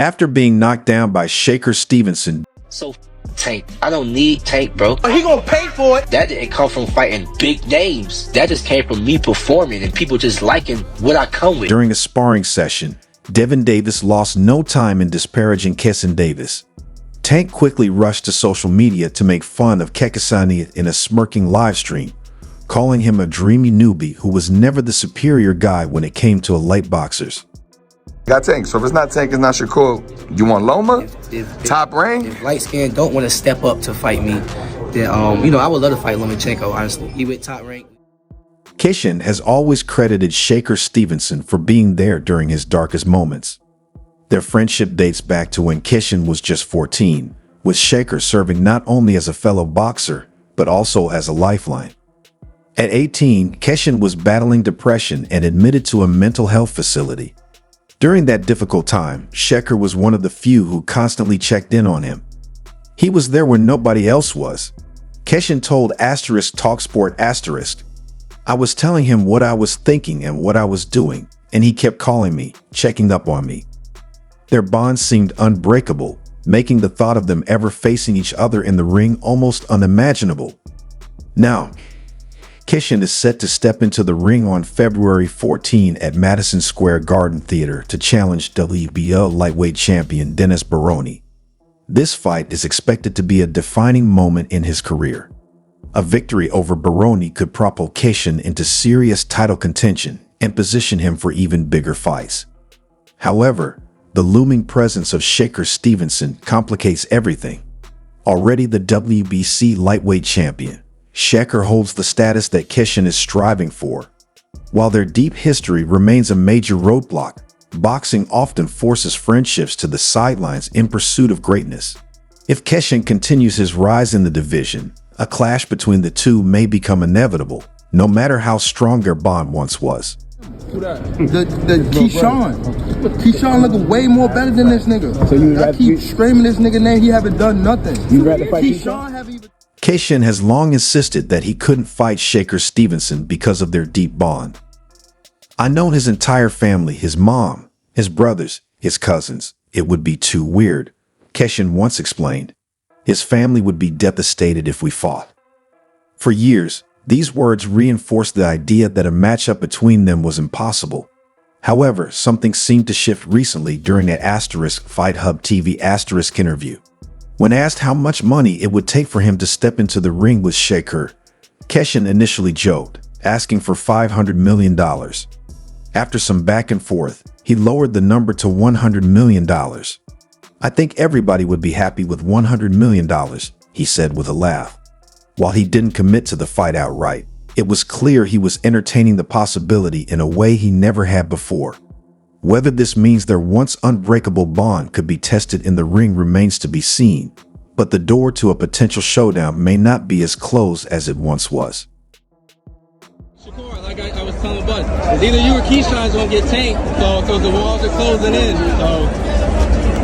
After being knocked down by Shakur Stevenson, So Tank, I don't need Tank, bro. He gonna pay for it. That didn't come from fighting big names. That just came from me performing and people just liking what I come with. during a sparring session, Gervonta Davis lost no time in disparaging Keyshawn Davis. Tank quickly rushed to social media to make fun of Keyshawn in a smirking live stream, calling him a dreamy newbie who was never the superior guy when it came to light boxers. Got Tank. So if it's not Tank, it's not Shakur. You want Loma? Top rank? If light skin don't want to step up to fight me, then I would love to fight Lomachenko, honestly. He with top rank. Keyshawn has always credited Shakur Stevenson for being there during his darkest moments. Their friendship dates back to when Keyshawn was just 14, with Shakur serving not only as a fellow boxer, but also as a lifeline. At 18, Keyshawn was battling depression and admitted to a mental health facility. During that difficult time, Shakur was one of the few who constantly checked in on him. He was there when nobody else was. Keyshawn told *TalkSport*, "I was telling him what I was thinking and what I was doing, and he kept calling me, checking up on me." Their bond seemed unbreakable, making the thought of them ever facing each other in the ring almost unimaginable. Now, Keyshawn is set to step into the ring on February 14 at Madison Square Garden Theater to challenge WBO lightweight champion Dennis Baroni. This fight is expected to be a defining moment in his career. A victory over Baroni could propel Keyshawn into serious title contention and position him for even bigger fights. However, the looming presence of Shakur Stevenson complicates everything. Already the WBC lightweight champion, Shakur holds the status that Keyshawn is striving for. While their deep history remains a major roadblock, boxing often forces friendships to the sidelines in pursuit of greatness. If Keyshawn continues his rise in the division, a clash between the two may become inevitable, no matter how strong their bond once was. The Keyshawn look way more better than this nigga. So I keep screaming this nigga name, he haven't done nothing. You rather fight Keyshawn? Keyshawn has long insisted that he couldn't fight Shakur Stevenson because of their deep bond. "I know his entire family, his mom, his brothers, his cousins. It would be too weird," Keyshawn once explained. "His family would be devastated if we fought." For years, these words reinforced the idea that a matchup between them was impossible. However, something seemed to shift recently during an Fight Hub TV interview. When asked how much money it would take for him to step into the ring with Shakur, Keyshawn initially joked, asking for $500 million. After some back and forth, he lowered the number to $100 million. "I think everybody would be happy with $100 million, he said with a laugh. While he didn't commit to the fight outright, it was clear he was entertaining the possibility in a way he never had before. Whether this means their once unbreakable bond could be tested in the ring remains to be seen, but the door to a potential showdown may not be as closed as it once was. Shakur, like I was telling Bud, it's either you or Keyshawn's gonna get tanked, so the walls are closing in. So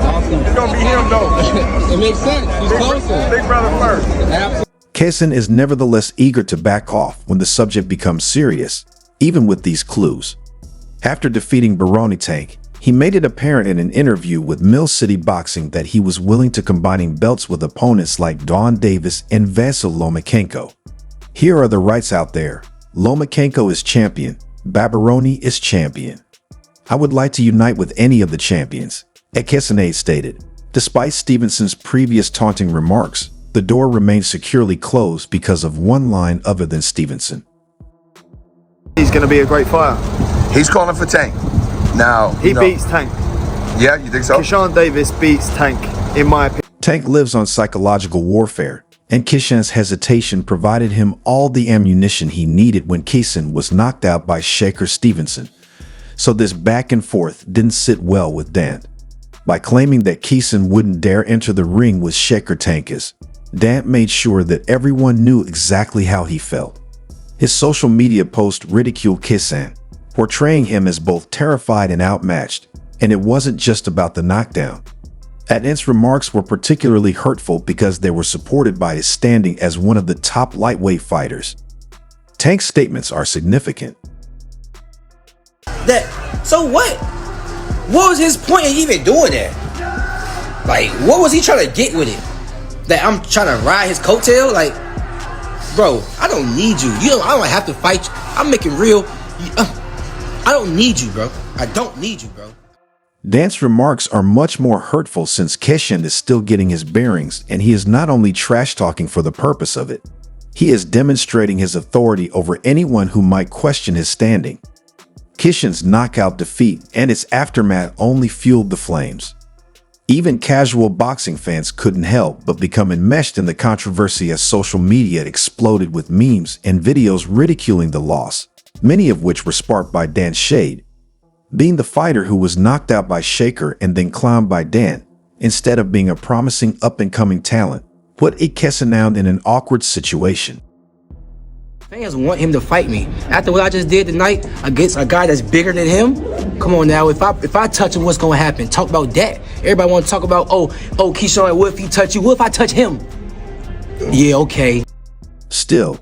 awesome. It's gonna be him though. It makes sense. He's closer. Big brother first. Absolutely. Keyshawn is nevertheless eager to back off when the subject becomes serious, even with these clues. After defeating Baroni Tank, he made it apparent in an interview with Mill City Boxing that he was willing to combining belts with opponents like Gervonta Davis and Vasyl Lomachenko. Here are the rights out there. Lomachenko is champion, Baroni is champion. I would like to unite with any of the champions, Keyshawn stated. Despite Stevenson's previous taunting remarks, the door remains securely closed because of one line other than Stevenson. He's going to be a great fighter. He's calling for Tank. Now, He beats Tank. Yeah, you think so? Keyshawn Davis beats Tank, in my opinion. Tank lives on psychological warfare, and Keyshawn's hesitation provided him all the ammunition he needed when Keyshawn was knocked out by Shakur Stevenson. So this back and forth didn't sit well with Dant. By claiming that Keyshawn wouldn't dare enter the ring with Shakur Tankus, Dant made sure that everyone knew exactly how he felt. His social media post ridiculed Keyshawn, portraying him as both terrified and outmatched, and it wasn't just about the knockdown. Dant's remarks were particularly hurtful because they were supported by his standing as one of the top lightweight fighters. Tank's statements are significant. So what? What was his point in even doing that? Like, what was he trying to get with it? That I'm trying to ride his coattail? Like, bro, I don't need you. I don't have to fight you. I'm making real. I don't need you, bro. I don't need you, bro. Dan's remarks are much more hurtful since Keyshawn is still getting his bearings, and he is not only trash-talking for the purpose of it. He is demonstrating his authority over anyone who might question his standing. Keyshawn's knockout defeat and its aftermath only fueled the flames. Even casual boxing fans couldn't help but become enmeshed in the controversy as social media exploded with memes and videos ridiculing the loss, many of which were sparked by Dan's shade. Being the fighter who was knocked out by Shakur and then clowned by Dan, instead of being a promising up-and-coming talent, put Keyshawn in an awkward situation. Fans want him to fight me. After what I just did tonight against a guy that's bigger than him, come on now, if I touch him, what's gonna happen? Talk about that. Everybody wanna talk about, oh, Keyshawn, what if he touch you? What if I touch him? Yeah, okay. Still,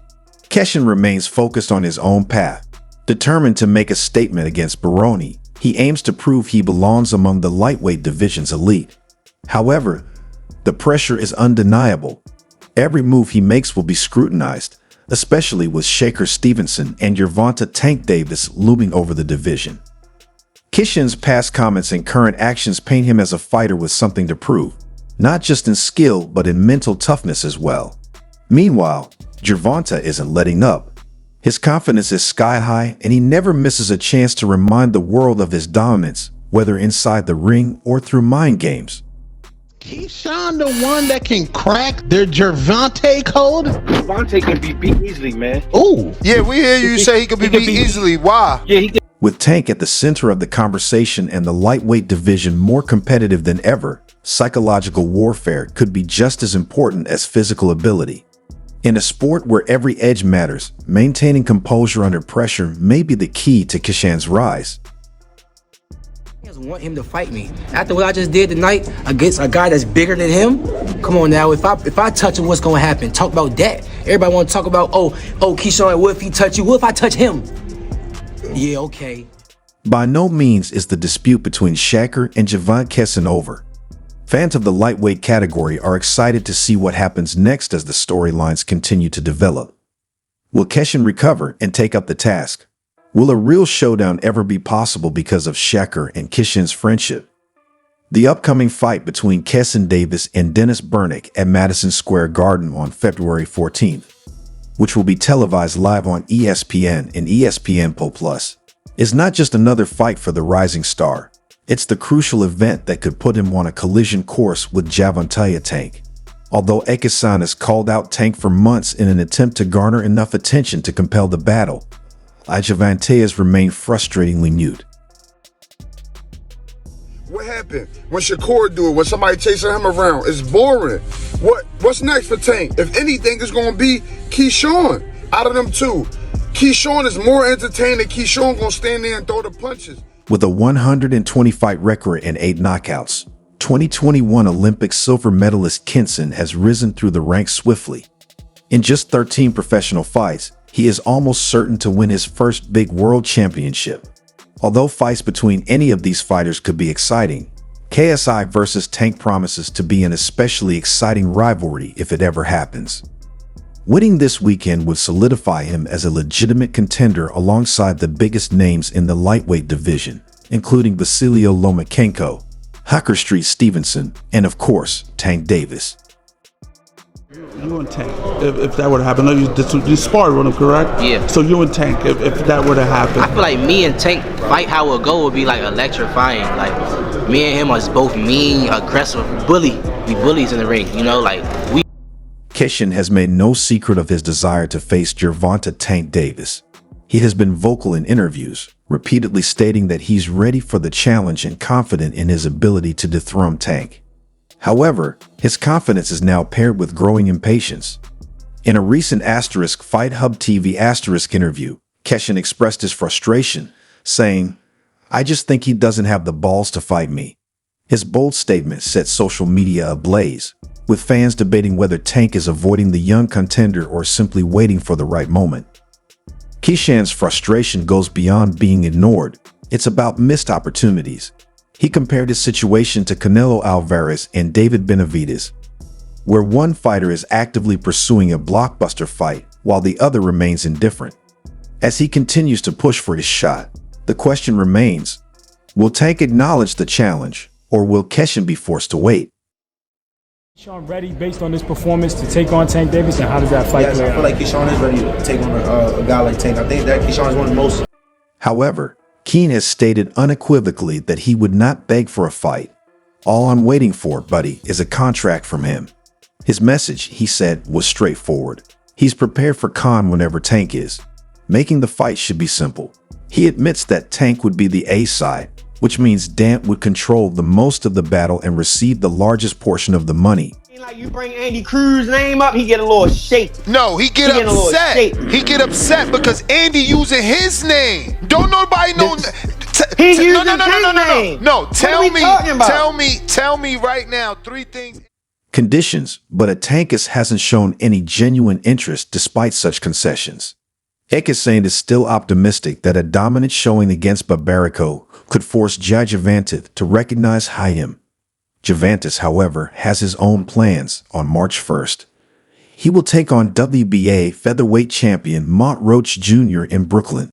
Keyshawn remains focused on his own path. Determined to make a statement against Baroni, he aims to prove he belongs among the lightweight division's elite. However, the pressure is undeniable. Every move he makes will be scrutinized, especially with Shakur Stevenson and Gervonta Davis looming over the division. Keyshawn's past comments and current actions paint him as a fighter with something to prove, not just in skill but in mental toughness as well. Meanwhile, Gervonta isn't letting up. His confidence is sky high, and he never misses a chance to remind the world of his dominance, whether inside the ring or through mind games. Keyshawn the one that can crack their Gervonta code? Gervonta can be beat easily, man. Ooh. Yeah, we hear you say he can be beat easily. Why? Yeah, he can. With Tank at the center of the conversation and the lightweight division more competitive than ever, psychological warfare could be just as important as physical ability. In a sport where every edge matters, maintaining composure under pressure may be the key to Keyshawn's rise. Fans want him to fight me. After what I just did tonight against a guy that's bigger than him, come on now, if I touch him, what's gonna happen? Talk about that. Everybody wanna talk about, oh, Keyshawn, what if he touch you? What if I touch him? Yeah, okay. By no means is the dispute between Shakur and Gervonta over. Fans of the lightweight category are excited to see what happens next as the storylines continue to develop. Will Keyshawn recover and take up the task? Will a real showdown ever be possible because of Shakur and Keyshawn's friendship? The upcoming fight between Keyshawn Davis and Dennis Bernick at Madison Square Garden on February 14th, which will be televised live on ESPN and ESPN Plus, is not just another fight for the rising star. It's the crucial event that could put him on a collision course with Gervonta Tank. Although Keyshawn has called out Tank for months in an attempt to garner enough attention to compel the battle, Gervonta has remained frustratingly mute. What happened when Shakur do it, when somebody chasing him around? It's boring. What's next for Tank? If anything, it's going to be Keyshawn. Out of them two, Keyshawn is more entertaining. Keyshawn going to stand there and throw the punches. With a 120-fight record and 8 knockouts, 2021 Olympic silver medalist Keyshawn has risen through the ranks swiftly. In just 13 professional fights, he is almost certain to win his first big world championship. Although fights between any of these fighters could be exciting, KSI versus Tank promises to be an especially exciting rivalry if it ever happens. Winning this weekend would solidify him as a legitimate contender alongside the biggest names in the lightweight division, including Vasilio Lomachenko, Shakur Stevenson, and of course, Tank Davis. You and Tank, if that were to happen, you sparred with him, correct? Yeah. So you and Tank, if that were to happen. I feel like me and Tank fight how it go would be like electrifying. Like me and him are both mean, aggressive, bully. We bullies in the ring, you know, like we. Keyshawn has made no secret of his desire to face Gervonta Tank Davis. He has been vocal in interviews, repeatedly stating that he's ready for the challenge and confident in his ability to dethrone Tank. However, his confidence is now paired with growing impatience. In a recent Fight Hub TV interview, Keyshawn expressed his frustration, saying, "I just think he doesn't have the balls to fight me." His bold statement set social media ablaze, with fans debating whether Tank is avoiding the young contender or simply waiting for the right moment. Keyshawn's frustration goes beyond being ignored. It's about missed opportunities. He compared his situation to Canelo Alvarez and David Benavidez, where one fighter is actively pursuing a blockbuster fight while the other remains indifferent. As he continues to push for his shot, the question remains, will Tank acknowledge the challenge, or will Keyshawn be forced to wait? Keyshawn ready based on this performance to take on Tank Davis, and how does that fight play out? Yes, I feel like Keyshawn is ready to take on a guy like Tank. I think that Keyshawn is one of the most. However, Keane has stated unequivocally that he would not beg for a fight. All I'm waiting for, buddy, is a contract from him. His message, he said, was straightforward. He's prepared for Khan whenever Tank is. Making the fight should be simple. He admits that Tank would be the A side, which means Dant would control the most of the battle and receive the largest portion of the money. Like you bring Andy Cruz's name up, he get a little shake. No, he get upset. He get upset because Andy using his name. Don't nobody know. No. Tell me right now 3 things. Conditions, but Atankas hasn't shown any genuine interest despite such concessions. Ekisane is still optimistic that a dominant showing against Barbarico could force Gervonta to recognize Hayim. Gervonta, however, has his own plans on March 1st. He will take on WBA featherweight champion Mont Roach Jr. in Brooklyn.